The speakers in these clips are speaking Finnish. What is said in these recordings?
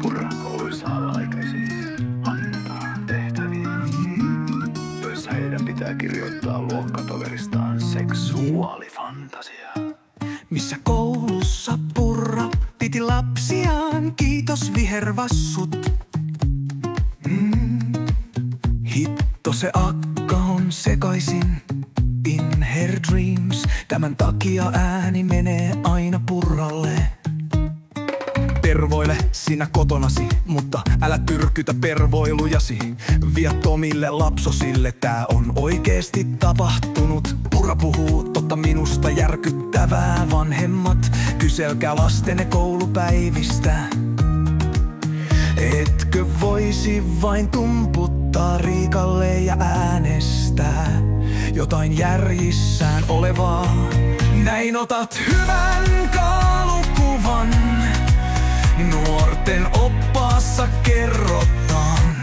Purra Oy saa aikaiseksi antaa tehtäviä, joissa heidän pitää kirjoittaa luokkatoveristaan seksuaalifantasiaa. Missä koulussa Purra piti lapsiaan, kiitos vihervassut. Hitto se akka on sekaisin in her dreams. Tämän takia ääni menee aina Purralle. Pervoile sinä kotonasi, mutta älä tyrkytä pervoilujasi. Vie Tomille lapsosille, tää on oikeesti tapahtunut. Purra puhuu totta minusta järkyttävää. Vanhemmat, kyselkää lastenne koulupäivistä. Etkö voisi vain tumputtaa Riikalle ja äänestää jotain järjissään olevaa? Näin otat hyvän kaalukuvan. Nuorten oppaassa kerrotaan.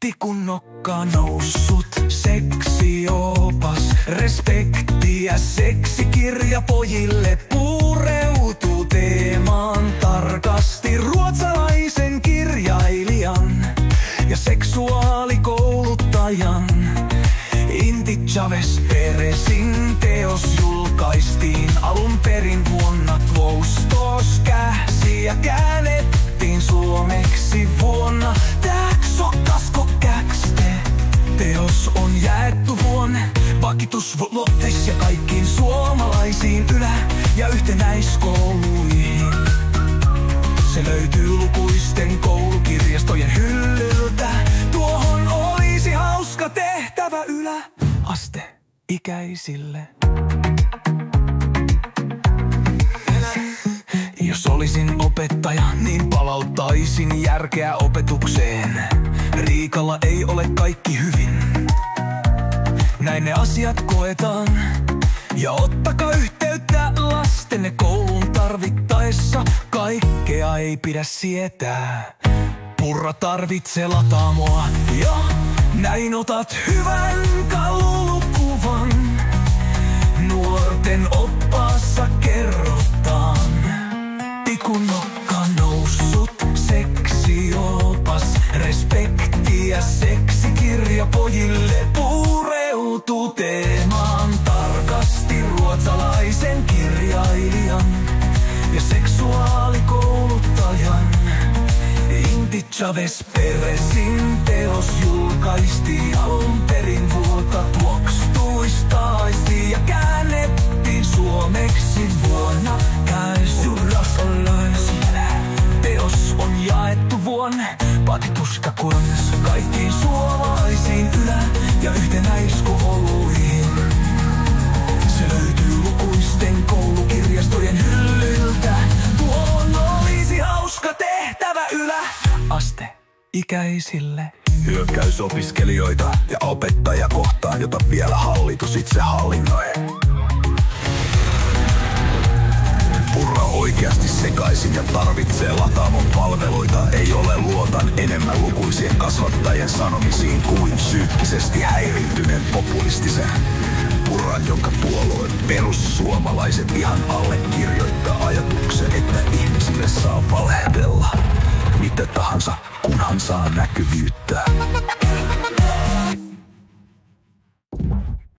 Tikun nokkaan noussut seksiopas. Respektiä seksikirja pojille pureutuu teemaan tarkasti. Ruotsalaisen kirjailijan ja seksuaalikouluttajan Inti Chavez Perezin teos julkaistiin alun perin vuonna 2002 ja käännettiin suomeksi vuonna Täksokkaskokäkste. Teos on jaettu vuonna vakitusvolotteis ja kaikkiin suomalaisiin ylä- ja yhtenäiskouluihin. Se löytyy lukuisten koulukirjastojen hyllyltä. Tuohon olisi hauska tehtävä yläasteikäisille. Jos olisin opettaja, niin palauttaisin järkeä opetukseen. Riikalla ei ole kaikki hyvin. Näin ne asiat koetaan. Ja ottakaa yhteyttä lastenne kouluun tarvittaessa. Kaikkea ei pidä sietää. Purra tarvitsee lataamoa. Ja näin otat hyvän kalulukuvan. Nuorten oppaassa kerrotaan. Tikun nokkaan noussut seksiopas. Respektiä seksikirja pojille pureutuu teemaan tarkasti. Ruotsalaisen kirjailijan ja seksuaalikouluttajan Inti Chavez Perezin teos julkaistiin alun perin vuotta 2002 ja käännettiin suomeksi vuonna 2002. Teos on jaettu vuonna patituskakunnassa kaikkiin suomalaisiin ylä- ja yhtenäiskouluihin. Se löytyy lukuisten koulukirjastojen hyllyltä. Tuohon olisi hauska tehtävä yläasteikäisille. Hyökkäys opiskelijoita ja opettajia kohtaan, jota vielä hallitus itse hallinnoi. Purra oikeasti sekaisin ja tarvitsee lataamon palveluita. Ei ole luotan enemmän lukuisien kasvattajien sanomisiin kuin psyykkisesti häiriintyneen populistisen Purran, jonka puolueen perussuomalaiset ihan allekirjoittaa ajatuksen, että ihmisille saa valehdella mitä tahansa, kunhan saa näkyvyyttä.